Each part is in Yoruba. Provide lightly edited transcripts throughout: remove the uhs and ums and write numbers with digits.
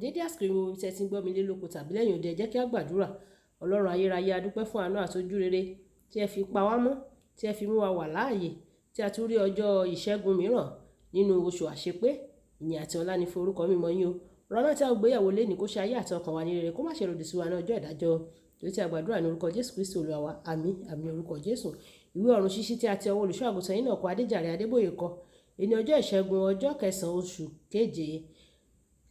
Dédé àsìkò ìwò tí ẹ ti ń gbọ́ mi lé lóko tàbí lẹ́yìn òde, ẹ jẹ́ kí a gbàdúrà. Ọlọ́run ayérayé, a dúpẹ́ fún àánú àti ojú rere tí ẹ fi pa wá mọ́, tí ẹ fi mú wa wà láàyè, tí a tún rí ọjọ́ ìṣẹ́gun mìíràn nínú oṣù àṣepé. Ìyìn àti ọlá ni fún orúkọ mímọ́ yín o. Ọ̀rọ̀ náà tí a gbéyàwó lénìí kó ṣe ayé àti ọkàn wa ní rere, kó má ṣe lòdì sí wa ní ọjọ́ ìdájọ́. Torí tí a gbàdúrà ní orúkọ Jésù Kristi Olúwa wa. Àmín, àmín orúkọ Jésù. Ìwé ọ̀run ṣíṣí tí a ti ọwọ́ olùṣọ́ àgùntàn yín náà kọ Adéjàre Adébóyè kọ. Èní ọjọ́ ìṣẹ́gun ọjọ́ kẹsàn-án oṣù keje.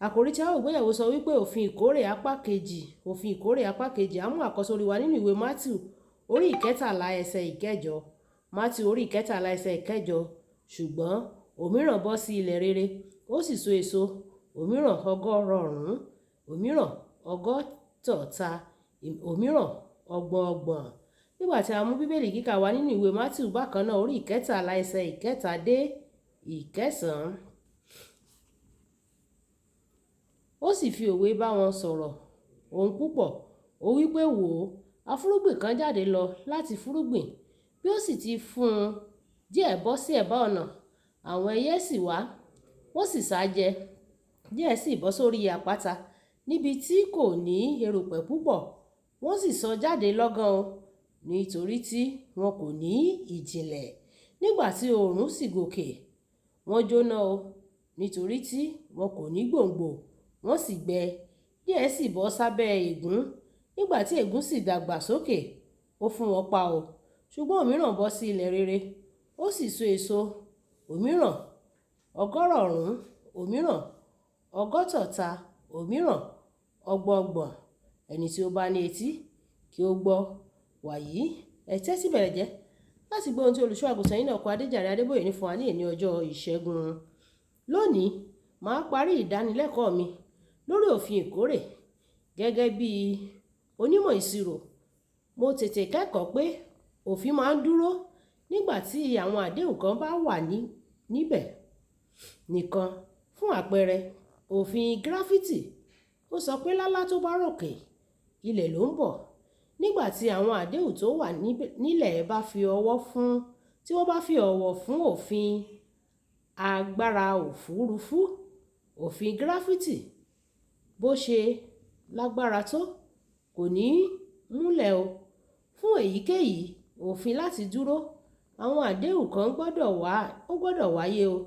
Àkòrí tí a ó gbéyàwó sọ wípé òfin ìkórè apá kejì. Òfin ìkórè apá kejì. A mú àkọ́sórí wa nínú ìwé Mátíù orí ìkẹtàlá ẹsẹ̀ ìkẹjọ. Mátíù orí ìkẹtàlá ẹsẹ̀ ìkẹjọ. Ṣùgbọ́n òmíràn bọ́ sí ilẹ̀ rere, ó sì so èso, òmíràn 100, òmíràn 150, òmíràn 30. Nígbà tí a mú bíbélì kíkà wa nínú ìwé Mátíù bákan náà orí ìkẹtàlá ẹsẹ̀ ìkẹta dé ìkẹsàn-án. Ó sì fi òwe bá wọn sọ̀rọ̀ ohun púpọ̀. Ó wí pé, wò ó, afúrúgbìn kan jáde lọ láti fúrúgbìn. Bí ó sì ti fún un díẹ̀ bọ́ sí ẹ̀bá ọ̀nà, àwọn ẹyẹ sì wá, wọ́n sì sá jẹ. Díẹ̀ sì bọ́ sórí àpáta níbi tí kò ní erùpẹ̀ púpọ̀. Wọ́n sì sọ jáde lọ́gán o, nítorí tí wọn kò ní ìjìnlẹ̀. Nígbà tí oòrùn sì gòkè, wọ́n jóná o, nítorí tí wọn kò ní gbòǹgbò. Wọ́n sì gbẹ. Díẹ̀ sì bọ́ sábẹ́ ègún. Nígbà tí ègún sì dàgbà sókè, ó fún wọn pa o. Ṣùgbọ́n òmíràn bọ́ sí ilẹ̀ rere, ó sì so èso, òmíràn 100, òmíràn 150, òmíràn 30. Ẹni tí ó bá ní etí kí ó gbọ́. Wàyí, ẹ tẹ́tí bẹ̀rẹ̀ jẹ́ láti gbọ́ ohun tí olùṣọ́ àgùntàn yín náà kọ Adéjàre Adébóyè ní fún wa ní èní ọjọ́ ìṣẹ́gun. Lónìí, màá parí ìdánilẹ́kọ̀ọ́ mi lórí òfin ìkórè. Gẹ́gẹ́ bí onímọ̀ ìṣirò, mo tètè kẹ́kọ̀ọ́ pé òfin máa ń dúró nígbà tí àwọn àdéhùn kan bá wà níbẹ̀ nìkan. Fún àpẹẹrẹ, òfin gíráfítì ó sọ pé lálá tó bá ròkè, ilẹ̀ ló ń bọ̀. Nígbà tí àwọn àdéhùn tó wà nílẹ̀ bá fi ọwọ́ fún òfin agbára òfurufú, òfin gíráfítì bó ṣe lágbára tó kò ní múlẹ̀ o. Fún èyíkéyìí òfin láti dúró, àwọn àdéhùn kan gbọ́dọ̀ wáyé o.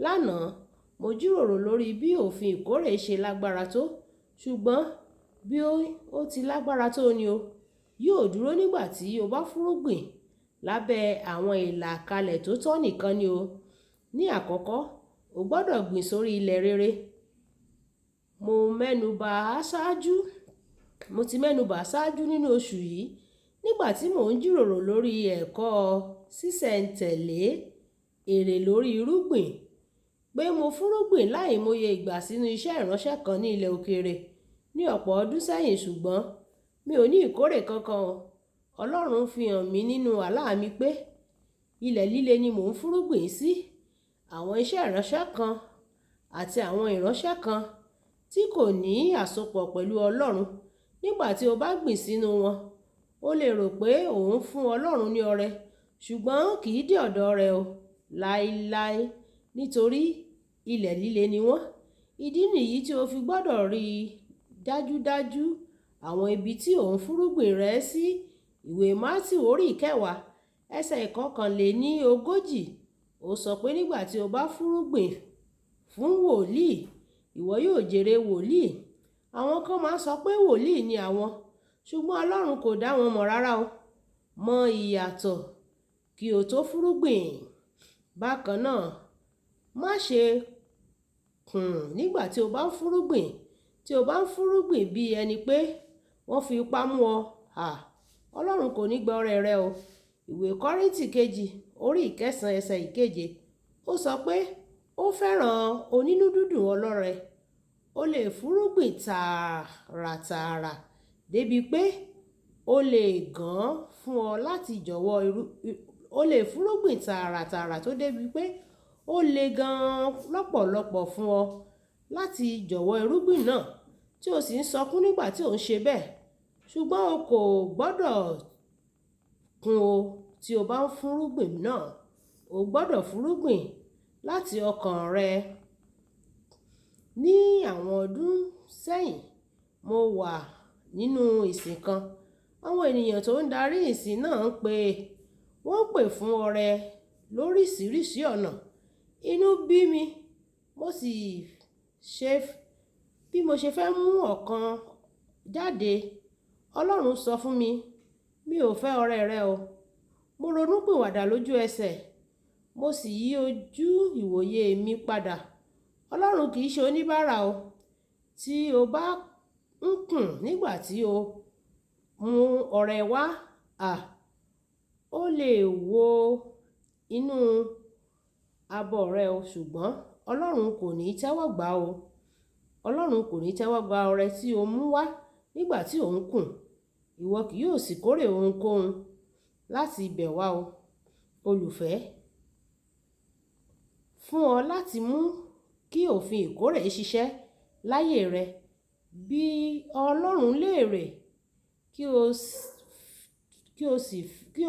Lánàá, mo jíròrò lórí bí òfin ìkórè ṣe lágbára tó, ṣùgbọ́n bí ó ti lágbára tó ni o, yóò dúró nígbà tí o bá fúrúgbìn lábẹ́ àwọn ìlàkalẹ̀ tó tọ́ nìkan ni o. Ní àkọ́kọ́, o gbọ́dọ̀ gbìn sórí ilẹ̀ rere. Mo ti mẹ́nubà ṣáájú nínú oṣù yìí nígbà tí mò ń jíròrò lórí ẹ̀kọ́ sísẹ̀ntẹ̀lé èrè lórí irúgbìn, pé mo fúrúgbìn láìmọye ìgbà sínú iṣẹ́ ìránṣẹ́ kan ní ilẹ̀ òkèèrè ní ọ̀pọ̀ ọdún sẹ́yìn, ṣùgbọ́n mi ò ní ìkórè kankan o. Ọlọ́run fi hàn mí nínú àlá mi pé ilẹ̀ líle ni mò ń fúrúgbìn sí. Àwọn iṣẹ́ ìránṣẹ́ kan àti àwọn ìránṣẹ́ kan tí kò ní àsopọ̀ pẹ̀lú Ọlọ́run. Nígbà tí o bá gbìn sínú wọn, o lè rò pé òun fún Ọlọ́run ní ọrẹ, ṣùgbọ́n kì í dé ọ̀dọ̀ rẹ̀ o láéláé, nítorí ilẹ̀ líle ni wọ́n. Ìdí nìyí tí o fi gbọ́dọ̀ rí dájúdájú àwọn ibi tí òun fúrúgbìn rẹ̀ sí. Ìwé Mátíù orí ìkẹwàá ẹsẹ̀ 41. Ó sọ pé nígbà tí o bá fúrúgbìn fún wòlíì, ìwọ yóò jèrè wòlíì. Àwọn kan máa ń sọ pé wòlíì ni àwọn, ṣùgbọ́n Ọlọ́run kò dá wọn mọ̀ rárá o. Mọ ìyàtọ̀ kí o tó fúrúgbìn. Bákan náà, má ṣe kùn nígbà tí o bá ń fúrúgbìn. Tí o bá ń fúrúgbìn bí ẹni pé wọ́n fi ipá mú ọ, Ọlọ́run kò ní gba ọrẹ rẹ o. Ìwé Kọ́ríńtì kejì orí ìkẹsàn ẹsẹ̀ ìkeje. Ó sọ pé ó fẹ́ràn onínú dídùn ọlọ́rẹ. O lè fúrúgbìn tààràtààrà débi pé ó lè gan fún ọ láti jọ̀wọ́ o lè fúrúgbìn tààràtààrà tó débi pé ó lè gan lọ́pọ̀lọpọ̀ fún ọ láti jọ̀wọ́ irúgbìn náà, tí o sì ń sọkún nígbà tí ò ń ṣe bẹ́ẹ̀. Ṣùgbọ́n o kò gbọ́dọ̀ kùn o. Tí o bá ń fúrúgbìn náà, o gbọ́dọ̀ fúrúgbìn láti ọkàn rẹ. Ní àwọn ọdún sẹ́yìn mo wà nínú ìsìn kan. Àwọn ènìyàn tó ń darí ìsìn náà wọ́n pè fún ọrẹ lóríṣiríṣi ọ̀nà. Inú bí mi, bí mo ṣe fẹ́ mú ọ̀kan jáde. Ọlọ́run sọ fún mi, mi ò fẹ́ ọrẹ rẹ o. Mo ronúpìwàdà lójú ẹsẹ̀, mo sì yí ojú ìwòye mi padà. Ọlọ́run kì í ṣe oníbàárà o. Tí o bá ń kùn nígbà tí o mú ọrẹ wá, ó lè wo inú abọ́ rẹ o, ṣùgbọ́n Ọlọ́run kò ní tẹ́wọ́ gbà o. Ọlọ́run kò ní tẹ́wọ́ gba ọrẹ tí o mú wá nígbà tí ò ń kùn. Ìwọ kì yóò sì kórè ohunkóhun láti ibẹ̀ wá o. Olùfẹ́, fún ọ láti mú kí òfin ìkórè ṣiṣẹ́ láyé rẹ. Bí Ọlọ́run léèrè kí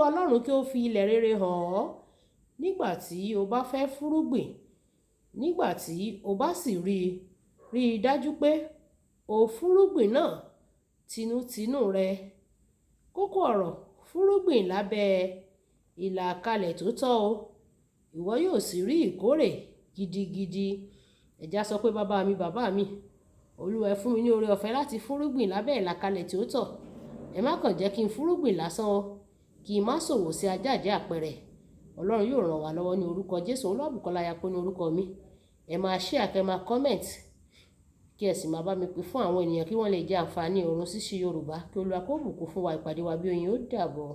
Ọlọ́run kí ó fi ilẹ̀ rere hàn ọ́ nígbà tí o bá fẹ́ fúrúgbìn. Nígbà tí o bá sì rí i dájú pé o fúrúgbìn náà tinútinú rẹ. Kókó ọ̀rọ̀: fúrúgbìn lábẹ́ ìlàkalẹ̀ tó tọ́ o. Ìwọ yóò sì rí ìkórè gidigidi. Ẹja sọ pé bàbá mi, Olúwa ẹ fún mi ní oore ọ̀fẹ́ láti fúrúgbìn lábẹ́ ìlàkalẹ̀ tí ó tọ́. Ẹ má kàn jẹ́ kí n fúrúgbìn lásán o, kí n má ṣòwò sí ajájẹ́ àpẹẹrẹ. Ọlọ́run yóò ràn wá lọ́wọ́ ní orúkọ Jésù. Olúwàbùkọ́lá Ayápé ní orúkọ mi. Ẹ máa share, kẹ́ máa comment, kí ẹ sì máa bá mi pín fún àwọn ènìyàn kí wọ́n lè jẹ àǹfààní ọ̀run ṣíṣí Yorùbá. Kí Olúwa kó bùkún fún wa. Ìpàdé wa bí oyin ó dàbọ̀.